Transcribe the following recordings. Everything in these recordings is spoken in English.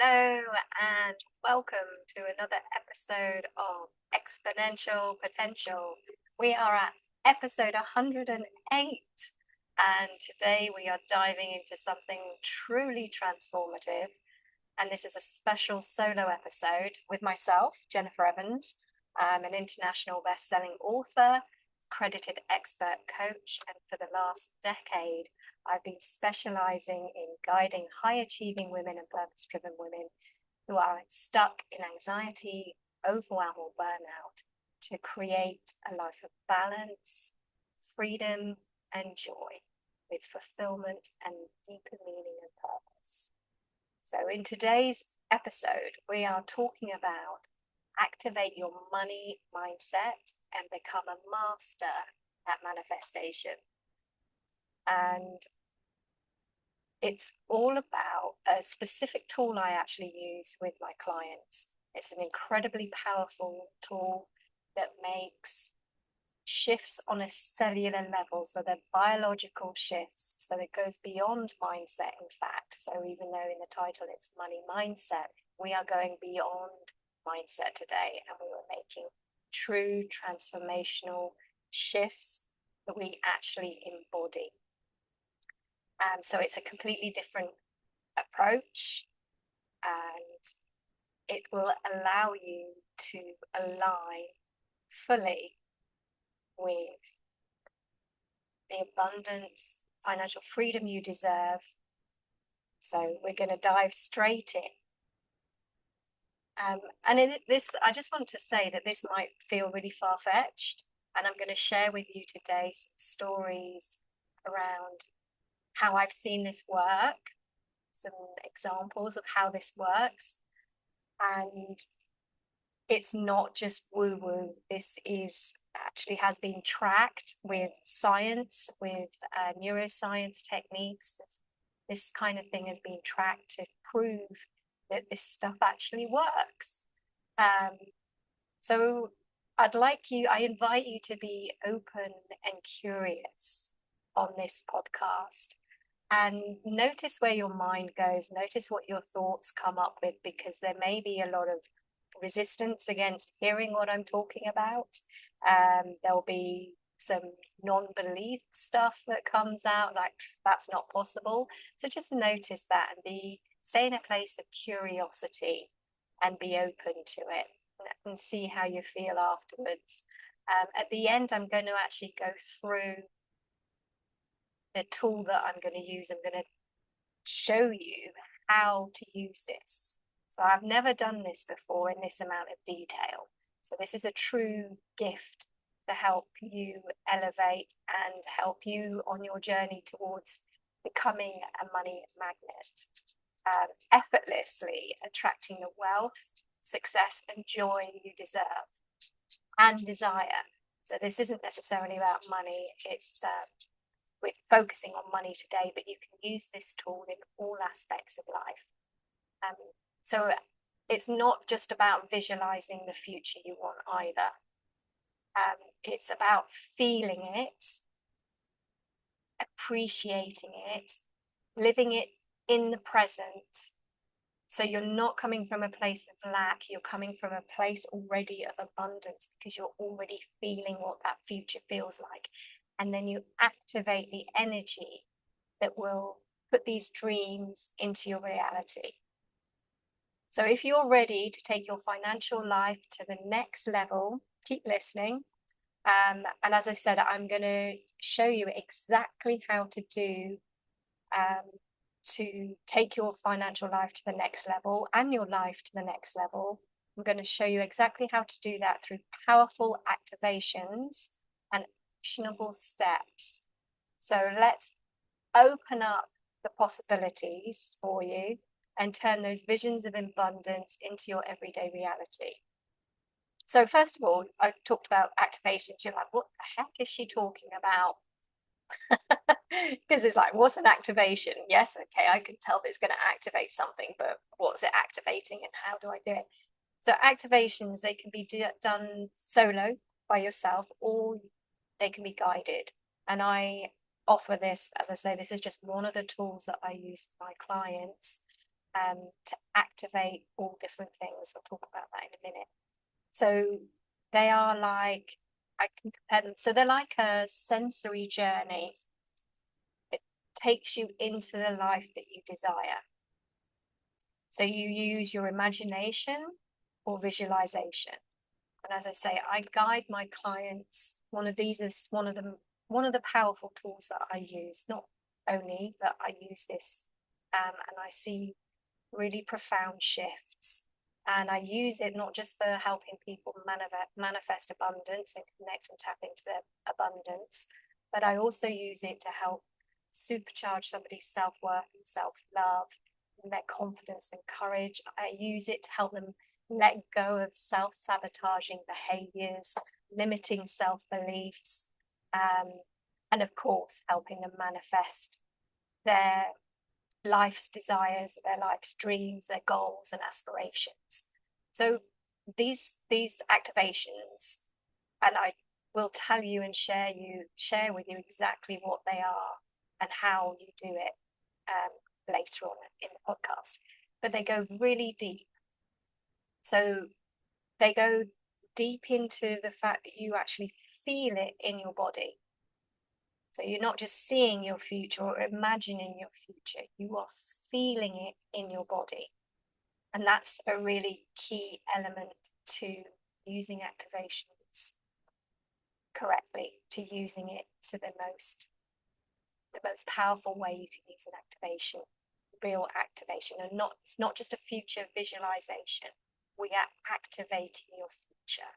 Hello, and welcome to another episode of Exponential Potential. We are at episode 108, and today we are diving into something truly transformative. And this is a special solo episode with myself, Jennifer Evans. I'm an international best-selling author, accredited expert coach, and for the last decade, I've been specializing in guiding high achieving women and purpose driven women who are stuck in anxiety, overwhelm, or burnout to create a life of balance, freedom, and joy with fulfillment and deeper meaning and purpose. So, in today's episode, we are talking about activate your money mindset and become a master at manifestation. And it's all about a specific tool I actually use with my clients. It's an incredibly powerful tool that makes shifts on a cellular level. So they're biological shifts. So it goes beyond mindset, in fact. So even though in the title it's money mindset, we are going beyond mindset today, and we were making true transformational shifts that we actually embody. So it's a completely different approach, and it will allow you to align fully with the abundance, financial freedom you deserve. So we're going to dive straight in. And in this, I just want to say that this might feel really far-fetched, and I'm going to share with you today some stories around how I've seen this work, some examples of how this works. And it's not just woo-woo. This is actually has been tracked with science, with neuroscience techniques. This kind of thing has been tracked to prove that this stuff actually works. So I invite you to be open and curious on this podcast and notice where your mind goes, notice what your thoughts come up with, because there may be a lot of resistance against hearing what I'm talking about. There'll be some non-belief stuff that comes out, like that's not possible. So just notice that and stay in a place of curiosity and be open to it and see how you feel afterwards. At the end, I'm going to actually go through the tool that I'm going to use. I'm going to show you how to use this. So I've never done this before in this amount of detail. So this is a true gift to help you elevate and help you on your journey towards becoming a money magnet, effortlessly attracting the wealth, success, and joy you deserve and desire. So this isn't necessarily about money. We're focusing on money today, but you can use this tool in all aspects of life. So it's not just about visualizing the future you want either. It's about feeling it, appreciating it, living it in the present. So you're not coming from a place of lack, you're coming from a place already of abundance because you're already feeling what that future feels like. And then you activate the energy that will put these dreams into your reality. So if you're ready to take your financial life to the next level, keep listening. And as I said, I'm going to show you exactly how to do to take your financial life to the next level and your life to the next level. I'm going to show you exactly how to do that through powerful activations and actionable steps. So let's open up the possibilities for you and turn those visions of abundance into your everyday reality. So first of all, I talked about activations. You're like, what the heck is she talking about? Because it's like, what's an activation? Yes, okay, I can tell it's going to activate something, but what's it activating and how do I do it? So activations, they can be done solo by yourself, or they can be guided. And I offer this, as I say, this is just one of the tools that I use for my clients. to activate all different things. I'll talk about that in a minute. So they are like, I can compare them. So they're like a sensory journey. It takes you into the life that you desire. So you use your imagination or visualization. And as I say, I guide my clients. One of the powerful tools that I use, not only that I use this, and I see really profound shifts. And I use it not just for helping people manifest abundance and connect and tap into their abundance, but I also use it to help supercharge somebody's self-worth and self-love, and their confidence and courage. I use it to help them let go of self-sabotaging behaviors, limiting self-beliefs, and of course, helping them manifest their life's desires, their life's dreams, their goals and aspirations. So these activations, and I will tell you and share with you exactly what they are and how you do it later on in the podcast. But they go really deep. So they go deep into the fact that you actually feel it in your body. So you're not just seeing your future or imagining your future, you are feeling it in your body. And that's a really key element to using activations correctly, to using it to the most powerful way you can use an activation, real activation. And it's not just a future visualization. We are activating your future.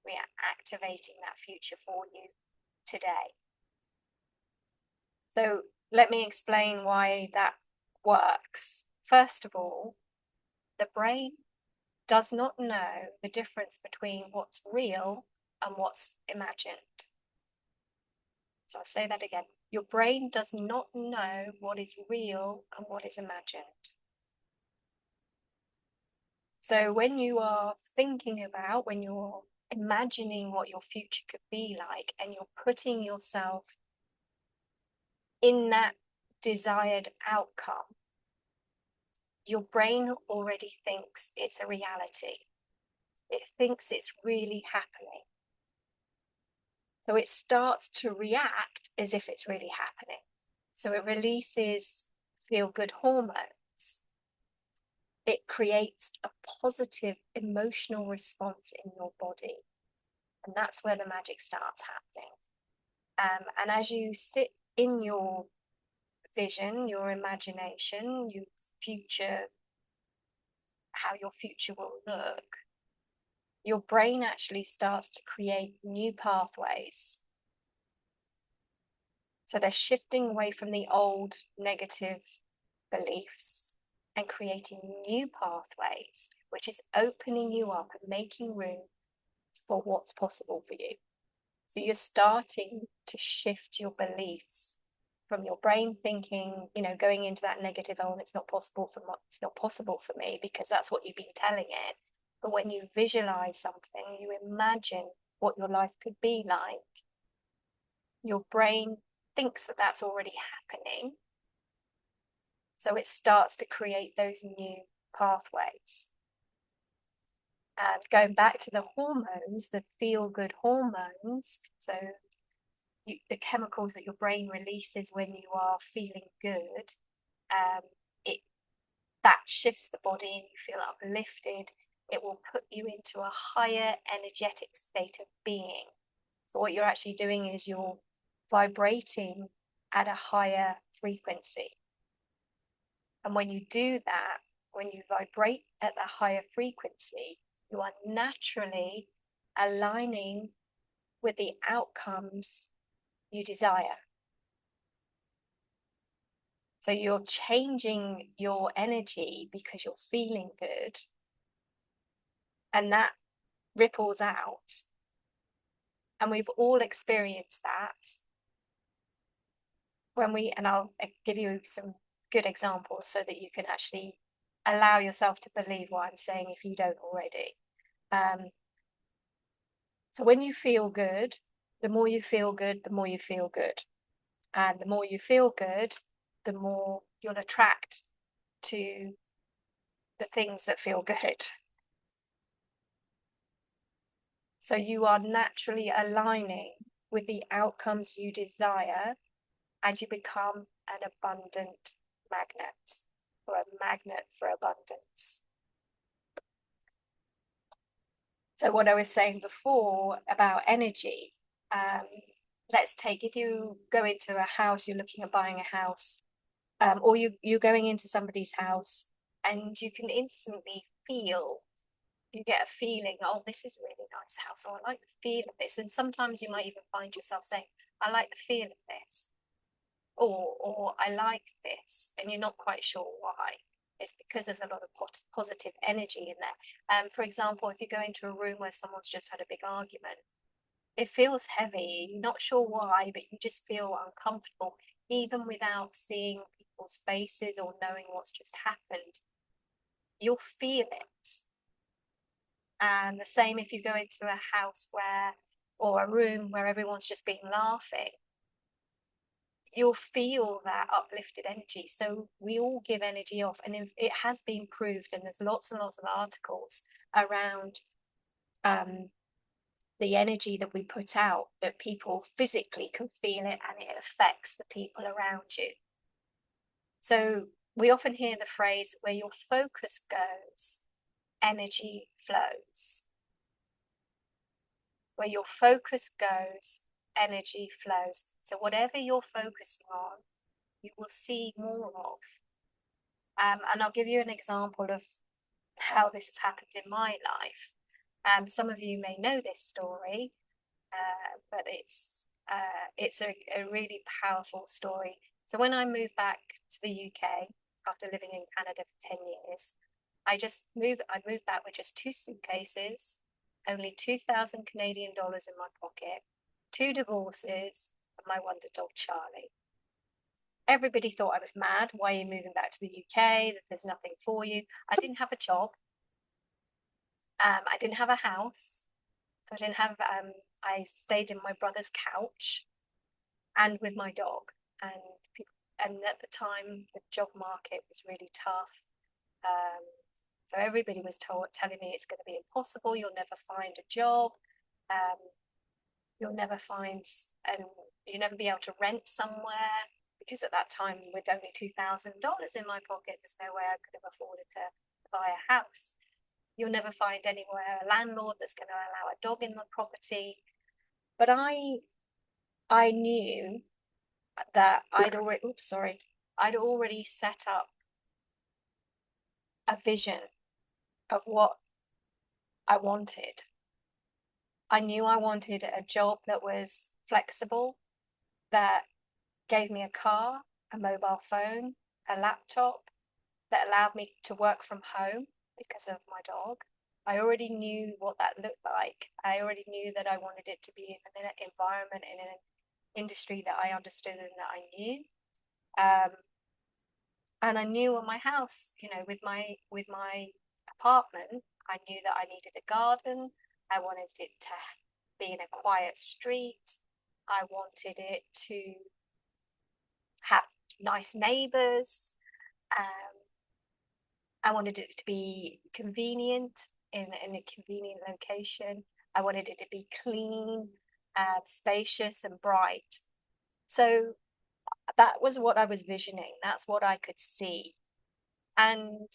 We are activating that future for you today. So let me explain why that works. First of all, the brain does not know the difference between what's real and what's imagined. So I'll say that again. Your brain does not know what is real and what is imagined. So when you are thinking about, when you're imagining what your future could be like, and you're putting yourself in that desired outcome, your brain already thinks it's a reality. It thinks it's really happening. So it starts to react as if it's really happening. So it releases feel-good hormones. It creates a positive emotional response in your body. And that's where the magic starts happening. And as you sit in your vision, your imagination, your future, how your future will look, your brain actually starts to create new pathways. So they're shifting away from the old negative beliefs and creating new pathways, which is opening you up and making room for what's possible for you. So you're starting to shift your beliefs from your brain thinking, going into that negative, oh, it's not possible for me, because that's what you've been telling it. But when you visualize something, you imagine what your life could be like, your brain thinks that that's already happening. So it starts to create those new pathways. And going back to the hormones, the feel-good hormones, so the chemicals that your brain releases when you are feeling good, that shifts the body and you feel uplifted. It will put you into a higher energetic state of being. So what you're actually doing is you're vibrating at a higher frequency. And when you do that, when you vibrate at the higher frequency, you are naturally aligning with the outcomes you desire. So you're changing your energy because you're feeling good, and that ripples out. And we've all experienced that and I'll give you some good examples so that you can actually allow yourself to believe what I'm saying if you don't already. So when you feel good, the more you feel good, the more you feel good. And the more you feel good, the more you'll attract to the things that feel good. So you are naturally aligning with the outcomes you desire, and you become an abundant magnet, or a magnet for abundance. So what I was saying before about energy, let's take, if you go into a house, you're looking at buying a house, or you're going into somebody's house, and you can instantly feel, you get a feeling, oh, this is a really nice house, or I like the feel of this. And sometimes you might even find yourself saying, I like the feel of this, or I like this, and you're not quite sure why. It's because there's a lot of positive energy in there. For example, if you go into a room where someone's just had a big argument, it feels heavy. You're not sure why, but you just feel uncomfortable, even without seeing people's faces or knowing what's just happened. You'll feel it. And the same if you go into a house where, or a room where everyone's just been laughing, you'll feel that uplifted energy. So we all give energy off, and it has been proved, and there's lots and lots of articles around the energy that we put out, that people physically can feel it, and it affects the people around you. So we often hear the phrase, where your focus goes, energy flows. Where your focus goes, energy flows. So whatever you're focusing on, you will see more of. And I'll give you an example of how this has happened in my life. Some of you may know this story, but it's a really powerful story. So when I moved back to the UK after living in Canada for 10 years, I moved back with just 2 suitcases, only 2,000 Canadian dollars in my pocket, 2 divorces, and my wonder dog Charlie. Everybody thought I was mad. Why are you moving back to the UK? That there's nothing for you. I didn't have a job. I didn't have a house. So I didn't have, I stayed in my brother's couch and with my dog. And at the time, the job market was really tough. So everybody was telling me it's going to be impossible. You'll never find a job. You'll never find, and you'll never be able to rent somewhere, because at that time, with only $2,000 in my pocket, there's no way I could have afforded to buy a house. You'll never find anywhere a landlord that's going to allow a dog in the property. But I knew that I'd already set up a vision of what I wanted. I knew I wanted a job that was flexible, that gave me a car, a mobile phone, a laptop, that allowed me to work from home because of my dog. I already knew what that looked like. I already knew that I wanted it to be in an environment, in an industry that I understood and that I knew. And I knew on my house, with my apartment, I knew that I needed a garden. I wanted it to be in a quiet street. I wanted it to have nice neighbors. I wanted it to be convenient, in a convenient location. I wanted it to be clean, spacious and bright. So that was what I was visioning. That's what I could see. And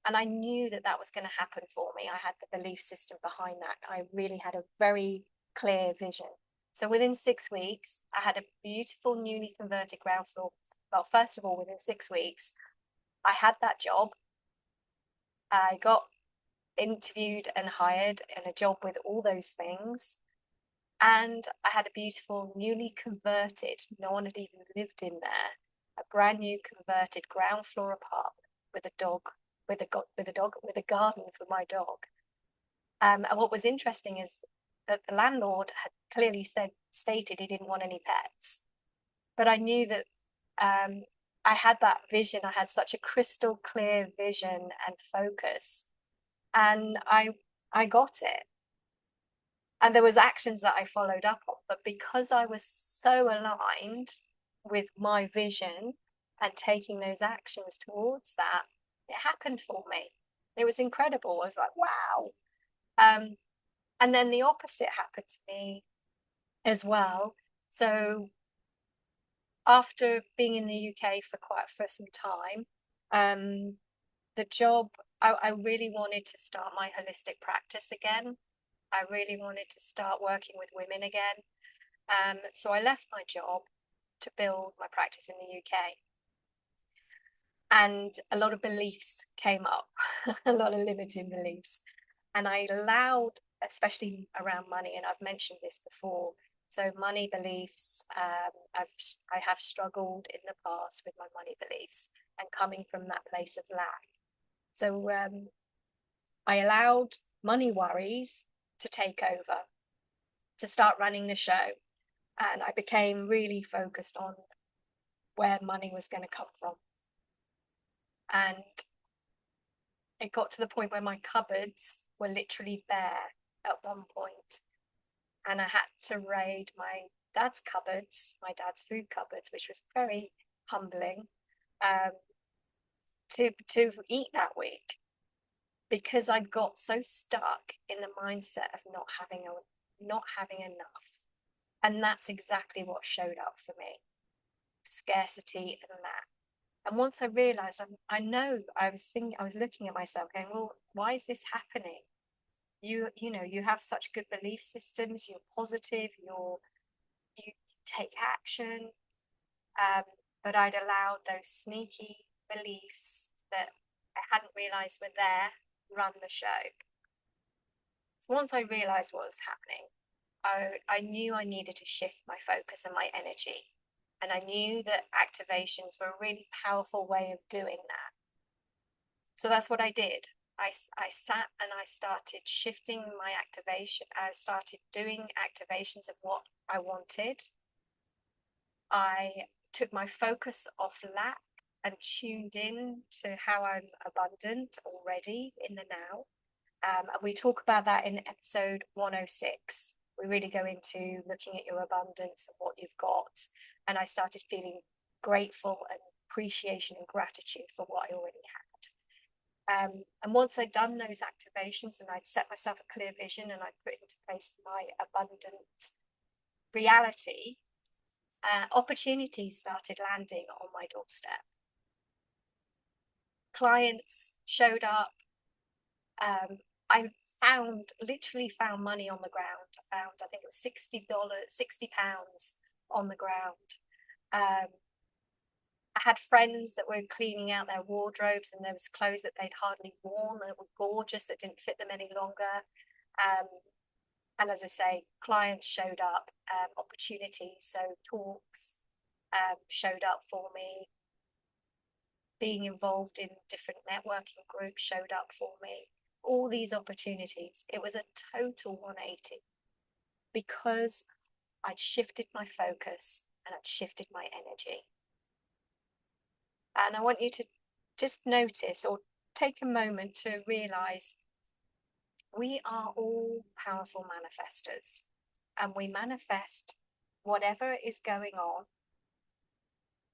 I knew that was going to happen for me. I had the belief system behind that. I really had a very clear vision. So within 6 weeks, I had a beautiful newly converted ground floor. Well, first of all, within 6 weeks, I had that job. I got interviewed and hired in a job with all those things. And I had a beautiful, newly converted, no one had even lived in there, a brand new converted ground floor apartment with a dog, with a garden for my dog. And what was interesting is that the landlord had clearly stated he didn't want any pets. But I knew that I had that vision. I had such a crystal clear vision and focus. And I got it. And there was actions that I followed up on, but because I was so aligned with my vision and taking those actions towards that, it happened for me. It was incredible. I was like, wow. Um, and then the opposite happened to me as well. So after being in the UK for some time, the job I really wanted to start my holistic practice again. I really wanted to start working with women again. So I left my job to build my practice in the UK. And a lot of beliefs came up, a lot of limiting beliefs. And I allowed, especially around money, and I've mentioned this before. So money beliefs, I have struggled in the past with my money beliefs and coming from that place of lack. So I allowed money worries to take over, to start running the show. And I became really focused on where money was going to come from. And it got to the point where my cupboards were literally bare at one point, and I had to raid my dad's cupboards, my dad's food cupboards, which was very humbling, um, to eat that week, because I got so stuck in the mindset of not having enough. And that's exactly what showed up for me: scarcity and lack. And once I realized, I know, I was looking at myself going, well, why is this happening? You have such good belief systems, you're positive, you take action. But I'd allowed those sneaky beliefs that I hadn't realized were there run the show. So once I realized what was happening, I knew I needed to shift my focus and my energy. And I knew that activations were a really powerful way of doing that. So that's what I did. I sat and I started shifting my activation. I started doing activations of what I wanted. I took my focus off lack and tuned in to how I'm abundant already in the now. And we talk about that in episode 106. We really go into looking at your abundance and what you've got. And I started feeling grateful and appreciation and gratitude for what I already had. And once I'd done those activations and I'd set myself a clear vision and I'd put into place my abundant reality, opportunities started landing on my doorstep. Clients showed up. I literally found money on the ground. I think it was £60 on the ground. I had friends that were cleaning out their wardrobes, and there was clothes that they'd hardly worn that were gorgeous that didn't fit them any longer. And as I say, clients showed up, opportunities, so talks showed up for me. Being involved in different networking groups showed up for me. All these opportunities. It was a total 180 because I'd shifted my focus and I'd shifted my energy. And I want you to just notice or take a moment to realize we are all powerful manifestors, and we manifest whatever is going on.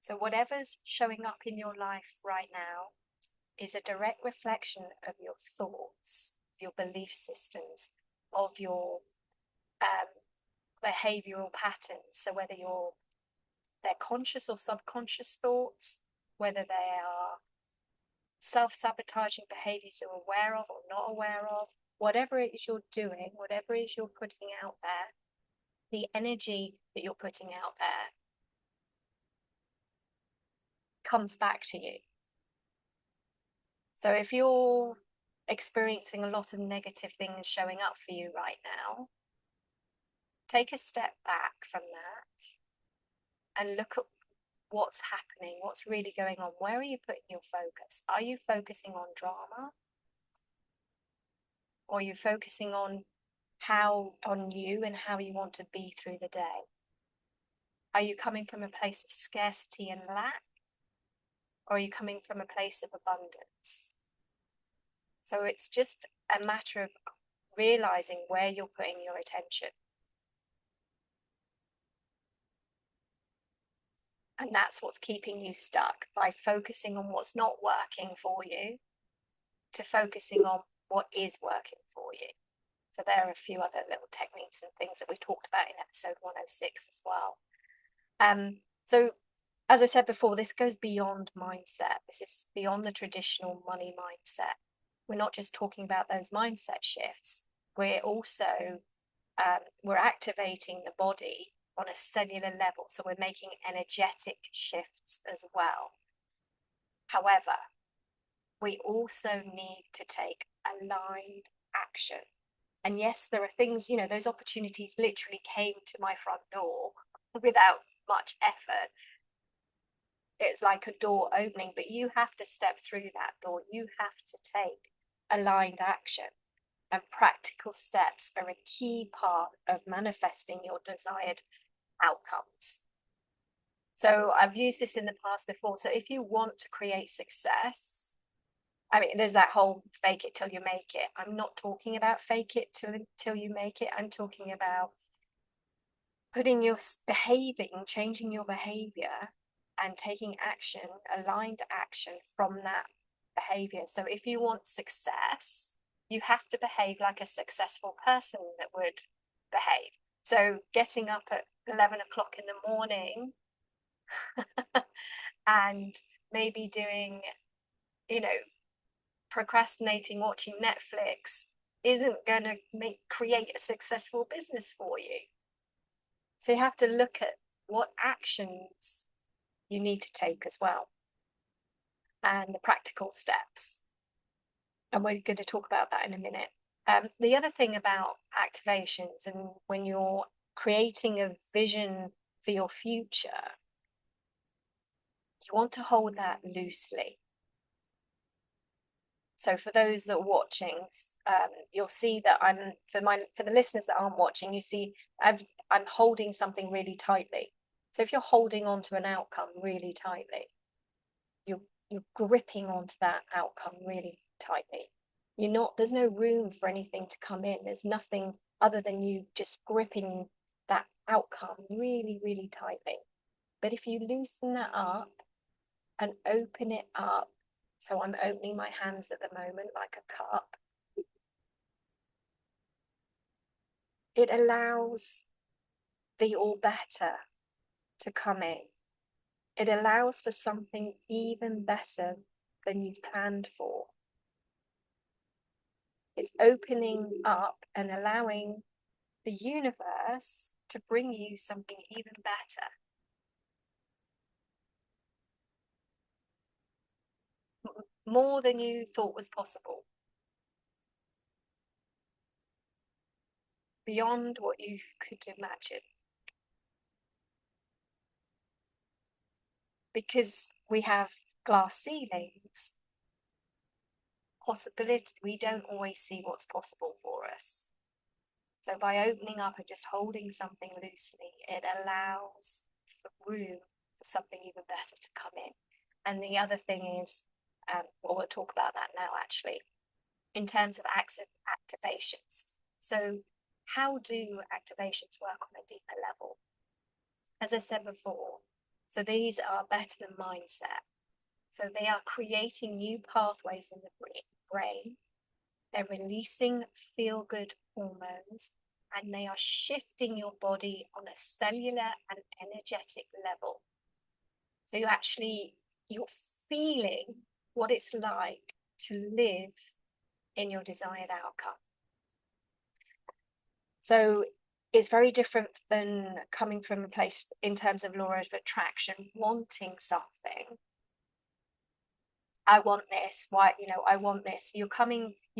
So whatever's showing up in your life right now is a direct reflection of your thoughts, your belief systems, of your behavioral patterns. So whether they're conscious or subconscious thoughts, whether they are self-sabotaging behaviors you're aware of or not aware of, whatever it is you're doing, whatever it is you're putting out there, the energy that you're putting out there comes back to you. So if you're experiencing a lot of negative things showing up for you right now, take a step back from that and look at what's happening, what's really going on. Where are you putting your focus? Are you focusing on drama? Or are you focusing on you and how you want to be through the day? Are you coming from a place of scarcity and lack? Or are you coming from a place of abundance? So it's just a matter of realizing where you're putting your attention. And that's what's keeping you stuck, by focusing on what's not working for you to focusing on what is working for you. So there are a few other little techniques and things that we talked about in episode 106 as well. So as I said before, this goes beyond mindset. This is beyond the traditional money mindset. We're not just talking about those mindset shifts. We're also we're activating the body on a cellular level. So we're making energetic shifts as well. However, we also need to take aligned action. And yes, there are things, you know, those opportunities literally came to my front door without much effort. It's like a door opening, but you have to step through that door. You have to take aligned action. And practical steps are a key part of manifesting your desired outcomes. So I've used this in the past before. So if you want to create success, I mean, there's that whole fake it till you make it. I'm not talking about fake it till you make it. I'm talking about changing your behavior and taking action, aligned action from that behavior. So if you want success, you have to behave like a successful person that would behave. So getting up at 11 o'clock in the morning and maybe doing, you know, procrastinating watching Netflix isn't going to create a successful business for you. So you have to look at what actions you need to take as well, and the practical steps. And we're going to talk about that in a minute. The other thing about activations, and when you're creating a vision for your future, you want to hold that loosely. So for those that are watching, you'll see that for the listeners that aren't watching, you see I'm holding something really tightly. So if you're holding on to an outcome really tightly, you're gripping onto that outcome really tightly. There's no room for anything to come in. There's nothing other than you just gripping that outcome really, really tightly. But if you loosen that up and open it up, so I'm opening my hands at the moment like a cup, it allows the all better to come in. It allows for something even better than you've planned for. It's opening up and allowing the universe to bring you something even better. More than you thought was possible. Beyond what you could imagine. Because we have glass ceilings, we don't always see what's possible for us. So by opening up and just holding something loosely, it allows for room for something even better to come in. And the other thing is, we'll talk about that now actually, in terms of activations. So how do activations work on a deeper level? As I said before, so these are better than mindset. So they are creating new pathways in the brain. They're releasing feel-good hormones, and they are shifting your body on a cellular and energetic level. So you're feeling what it's like to live in your desired outcome. So it's very different than coming from a place in terms of law of attraction, wanting something. I want this, I want this. You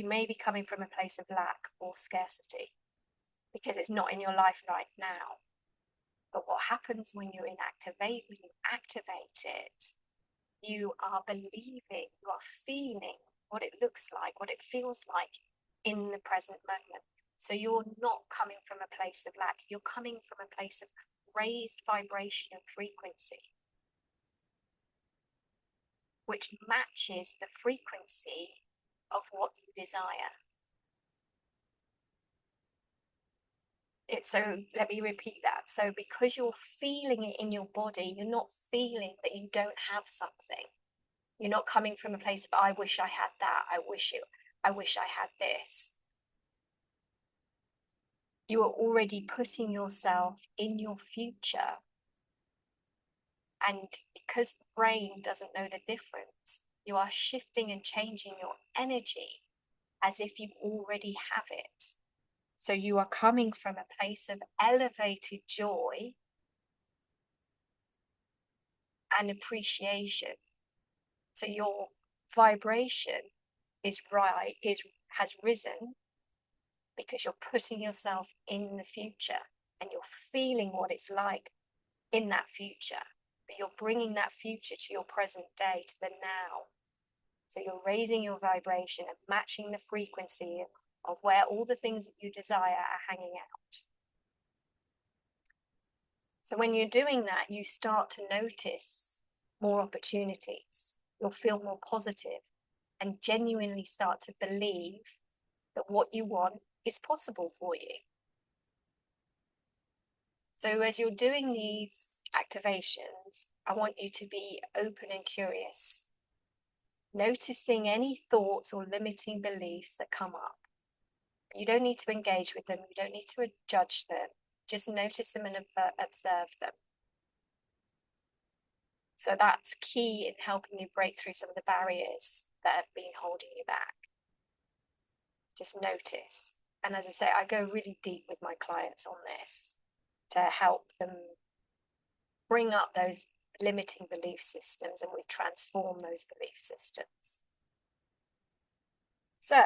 may be coming from a place of lack or scarcity because it's not in your life right now. But what happens when you activate it, you are believing, you are feeling what it looks like, what it feels like in the present moment. So you're not coming from a place of lack, you're coming from a place of raised vibration and frequency, which matches the frequency of what you desire. So let me repeat that. So because you're feeling it in your body, you're not feeling that you don't have something. You're not coming from a place of, I wish I had that. I wish I had this. You are already putting yourself in your future. And because the brain doesn't know the difference, you are shifting and changing your energy as if you already have it. So you are coming from a place of elevated joy and appreciation. So your vibration has risen because you're putting yourself in the future and you're feeling what it's like in that future, but you're bringing that future to your present day, to the now. So you're raising your vibration and matching the frequency of where all the things that you desire are hanging out. So when you're doing that, you start to notice more opportunities. You'll feel more positive and genuinely start to believe that what you want is possible for you. So as you're doing these activations, I want you to be open and curious, noticing any thoughts or limiting beliefs that come up. You don't need to engage with them. You don't need to judge them. Just notice them and observe them. So that's key in helping you break through some of the barriers that have been holding you back. Just notice. And as I say, I go really deep with my clients on this to help them bring up those limiting belief systems, and we transform those belief systems. So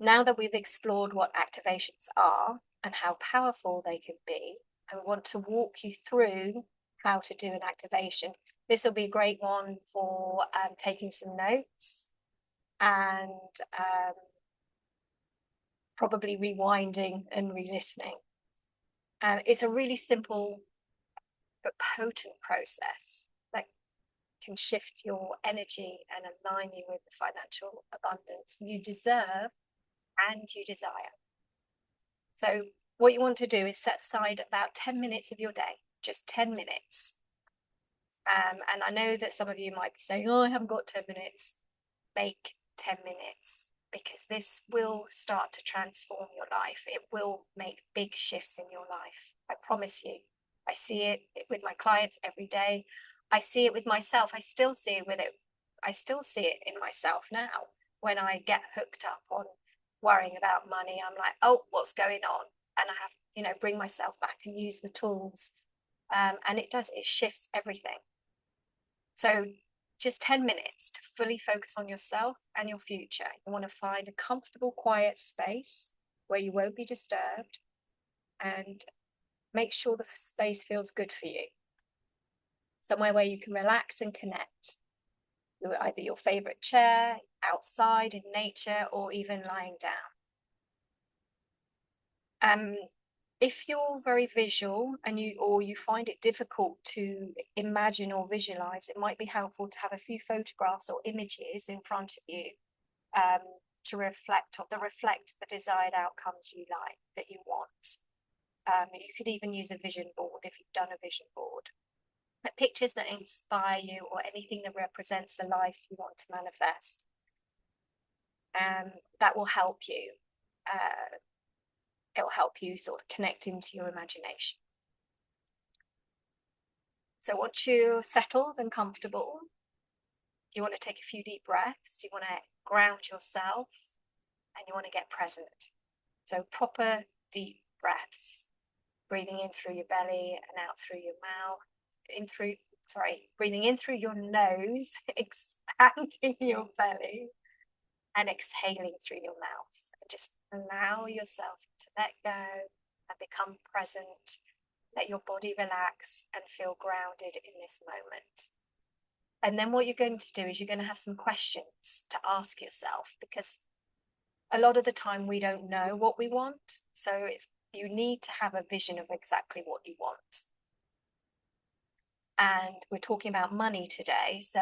now that we've explored what activations are and how powerful they can be, I want to walk you through how to do an activation. This will be a great one for taking some notes and probably rewinding and re-listening. It's a really simple but potent process that can shift your energy and align you with the financial abundance you deserve and you desire. So what you want to do is set aside about 10 minutes of your day, just 10 minutes. And I know that some of you might be saying, oh, I haven't got 10 minutes. Make 10 minutes, because this will start to transform your life. It will make big shifts in your life. I promise you. I see it with my clients every day. I see it with myself. I still see it in myself now. When I get hooked up on worrying about money, I'm like, oh, what's going on? And I have, bring myself back and use the tools. And it shifts everything. So just 10 minutes to fully focus on yourself and your future. You want to find a comfortable, quiet space where you won't be disturbed, and make sure the space feels good for you. Somewhere where you can relax and connect. Either your favorite chair, outside in nature, or even lying down. If you're very visual and you find it difficult to imagine or visualize, it might be helpful to have a few photographs or images in front of you to reflect the desired outcomes that you want. You could even use a vision board if you've done a vision board. But pictures that inspire you, or anything that represents the life you want to manifest. That will help you. It'll help you sort of connect into your imagination. So once you're settled and comfortable, you want to take a few deep breaths. You want to ground yourself, and you want to get present. So proper deep breaths, breathing in through your belly and out through your mouth. Breathing in through your nose, expanding your belly, and exhaling through your mouth. And just allow yourself to let go and become present. Let your body relax and feel grounded in this moment. And then what you're going to do is you're going to have some questions to ask yourself, because a lot of the time we don't know what we want. So you need to have a vision of exactly what you want. And we're talking about money today, so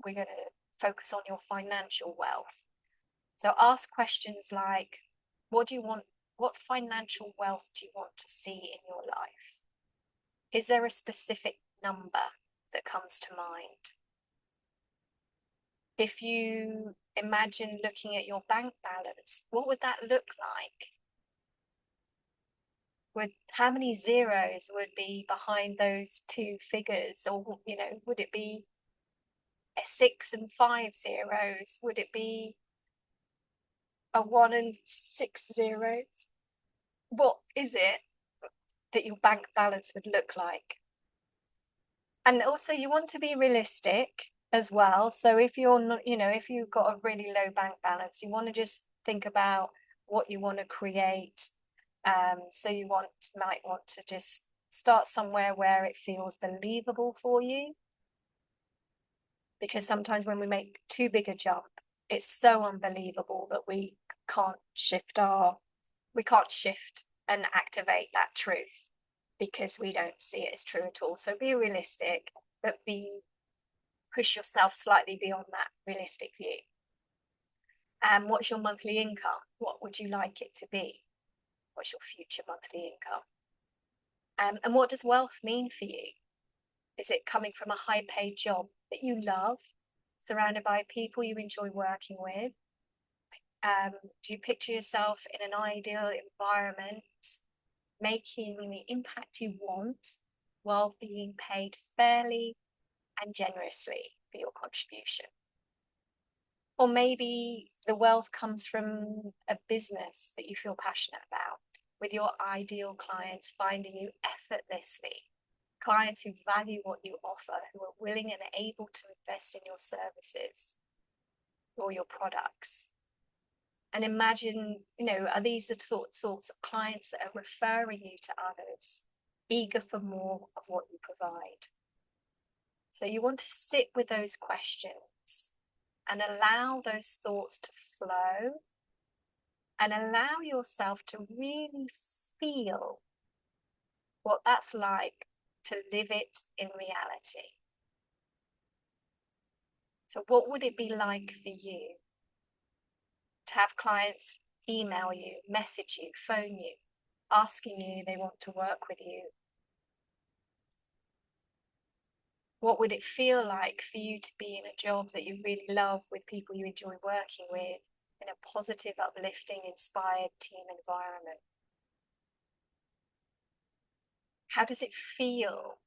we're going to focus on your financial wealth. So ask questions like, what do you want? What financial wealth do you want to see in your life? Is there a specific number that comes to mind? If you imagine looking at your bank balance, what would that look like? How many zeros would be behind those two figures? Or, would it be a 6 and 5 zeros? Would it be a 1 and 6 zeros? What is it that your bank balance would look like? And also, you want to be realistic as well. So if you're not, if you've got a really low bank balance, you want to just think about what you want to create. So might want to just start somewhere where it feels believable for you. Because sometimes when we make too big a jump, it's so unbelievable that can't shift and activate that truth because we don't see it as true at all. So be realistic, but push yourself slightly beyond that realistic view. And what's your monthly income? What would you like it to be? What's your future monthly income? And what does wealth mean for you? Is it coming from a high paid job that you love, surrounded by people you enjoy working with? Do you picture yourself in an ideal environment, making the impact you want while being paid fairly and generously for your contribution? Or maybe the wealth comes from a business that you feel passionate about, with your ideal clients finding you effortlessly, clients who value what you offer, who are willing and able to invest in your services or your products. And imagine, are these the sorts of clients that are referring you to others, eager for more of what you provide? So you want to sit with those questions and allow those thoughts to flow and allow yourself to really feel what that's like to live it in reality. So what would it be like for you to have clients email you, message you, phone you, asking you they want to work with you? What would it feel like for you to be in a job that you really love with people you enjoy working with in a positive, uplifting, inspired team environment? How does it feel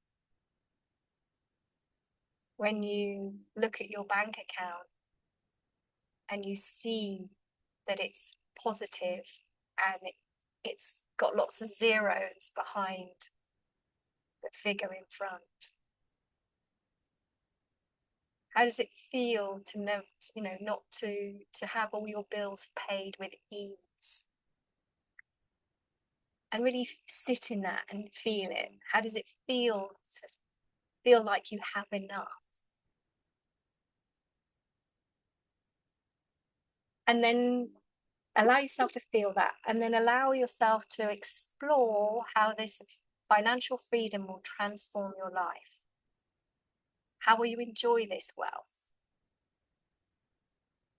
when you look at your bank account and you see that it's positive and it's got lots of zeros behind the figure in front? How does it feel to know, not to have all your bills paid with ease? And really sit in that and feel it. How does it feel to feel like you have enough? And then allow yourself to feel that, and then allow yourself to explore how this financial freedom will transform your life. How will you enjoy this wealth?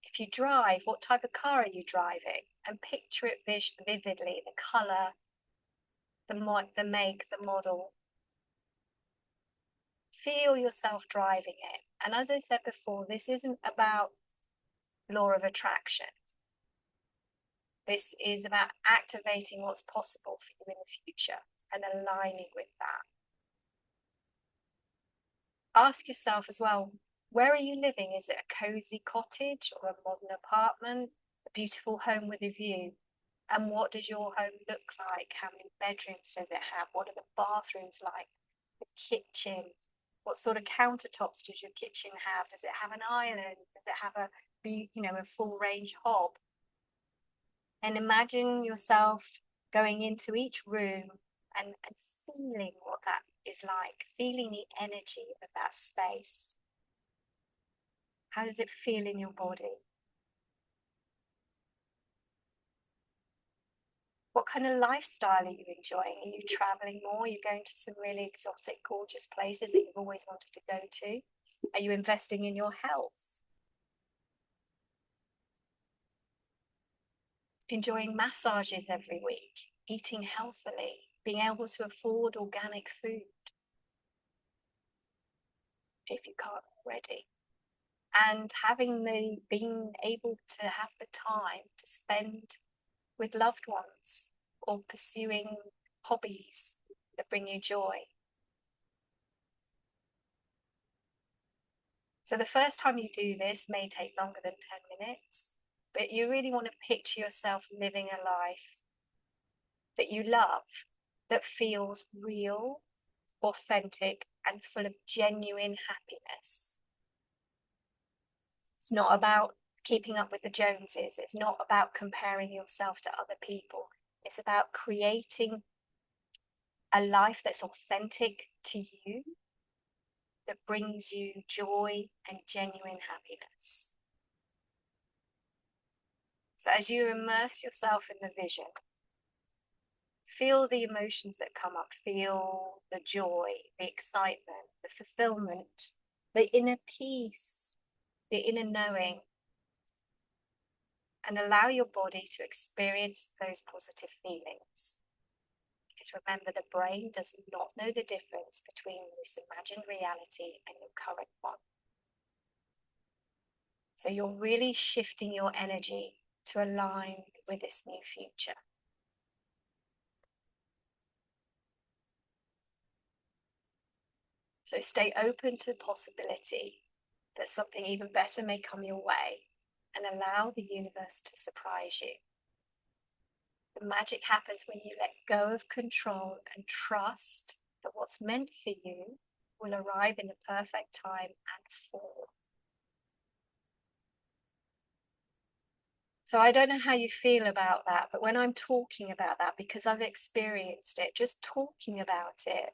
If you drive, what type of car are you driving? And picture it vividly, the color, the make, the model. Feel yourself driving it. And as I said before, this isn't about law of attraction. This is about activating what's possible for you in the future and aligning with that. Ask yourself as well, where are you living? Is it a cozy cottage or a modern apartment? A beautiful home with a view? And what does your home look like? How many bedrooms does it have? What are the bathrooms like? The kitchen? What sort of countertops does your kitchen have? Does it have an island? Does it have a full range hob? And imagine yourself going into each room and feeling what that is like, feeling the energy of that space. How does it feel in your body? What kind of lifestyle are you enjoying? Are you traveling more? Are you going to some really exotic, gorgeous places that you've always wanted to go to? Are you investing in your health? Enjoying massages every week, eating healthily, being able to afford organic food if you can't already. and being able to have the time to spend with loved ones or pursuing hobbies that bring you joy. So the first time you do this may take longer than 10 minutes, but you really want to picture yourself living a life that you love, that feels real, authentic, and full of genuine happiness. It's not about keeping up with the Joneses. It's not about comparing yourself to other people. It's about creating a life that's authentic to you, that brings you joy and genuine happiness. So as you immerse yourself in the vision, feel the emotions that come up, feel the joy, the excitement, the fulfillment, the inner peace, the inner knowing, and allow your body to experience those positive feelings. Because remember, the brain does not know the difference between this imagined reality and your current one. So you're really shifting your energy to align with this new future. So stay open to the possibility that something even better may come your way, and allow the universe to surprise you. The magic happens when you let go of control and trust that what's meant for you will arrive in the perfect time and form. So I don't know how you feel about that, but when I'm talking about that, because I've experienced it, just talking about it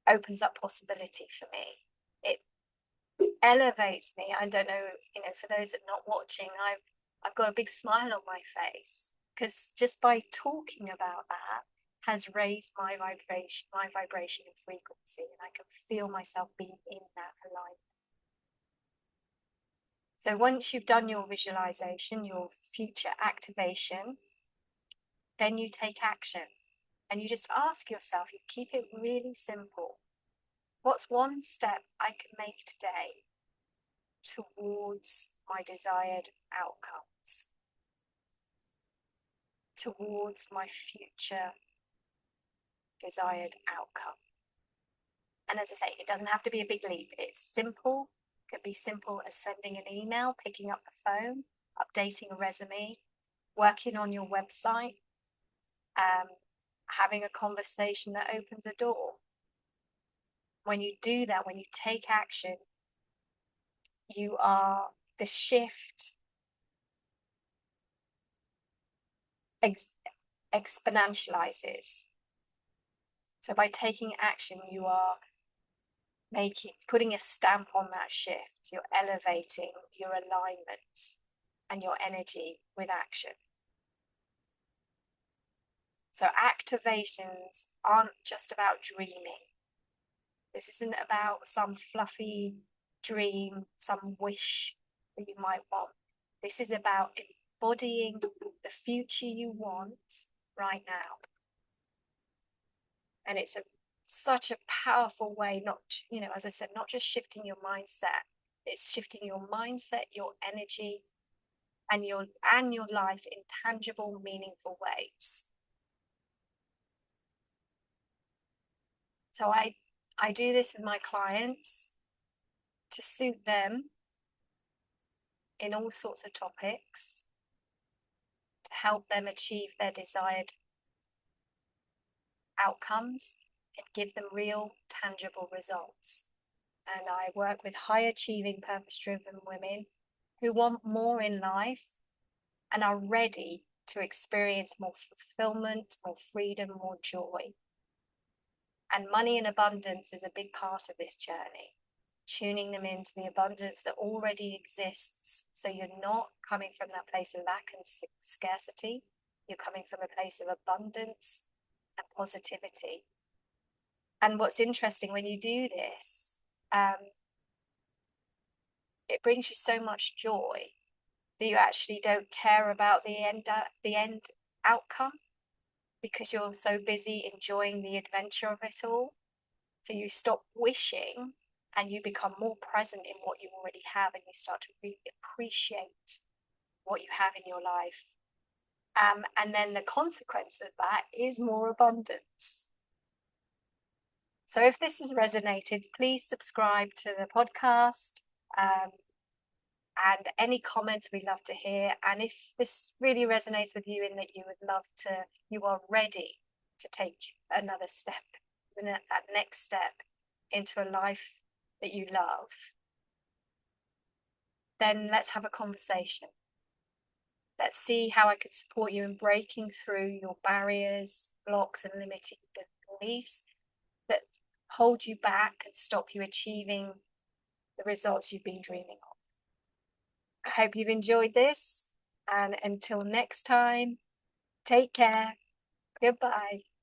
opens up possibility for me. It elevates me. I don't know, for those that are not watching, I've got a big smile on my face, because just by talking about that has raised my vibration and frequency, and I can feel myself being in that alignment. So once you've done your visualization, your future activation, then you take action, and you just ask yourself, you keep it really simple. What's one step I can make today towards my desired outcomes, towards my future desired outcome? And as I say, it doesn't have to be a big leap. It's simple. It could be simple as sending an email, picking up the phone, updating a resume, working on your website, having a conversation that opens a door. When you do that, when you take action, the shift exponentializes. So by taking action, you are putting a stamp on that shift. You're elevating your alignment and your energy with action. So activations aren't just about dreaming. This isn't about some fluffy dream, some wish that you might want. This is about embodying the future you want right now. And it's such a powerful way, not, as I said, not just shifting your mindset, it's shifting your mindset, your energy, and your life in tangible, meaningful ways. So I do this with my clients to suit them in all sorts of topics, to help them achieve their desired outcomes and give them real, tangible results. And I work with high achieving, purpose-driven women who want more in life and are ready to experience more fulfillment, more freedom, more joy. And money and abundance is a big part of this journey, tuning them into the abundance that already exists. So you're not coming from that place of lack and scarcity. You're coming from a place of abundance and positivity. And what's interesting when you do this, it brings you so much joy that you actually don't care about the end outcome, because you're so busy enjoying the adventure of it all. So you stop wishing and you become more present in what you already have, and you start to really appreciate what you have in your life. And then the consequence of that is more abundance. So if this has resonated, please subscribe to the podcast. And any comments we love to hear. And if this really resonates with you, in that you are ready to take another step, that next step into a life that you love, then let's have a conversation. Let's see how I can support you in breaking through your barriers, blocks, and limiting beliefs that hold you back and stop you achieving the results you've been dreaming of. I hope you've enjoyed this, and until next time, take care. Goodbye.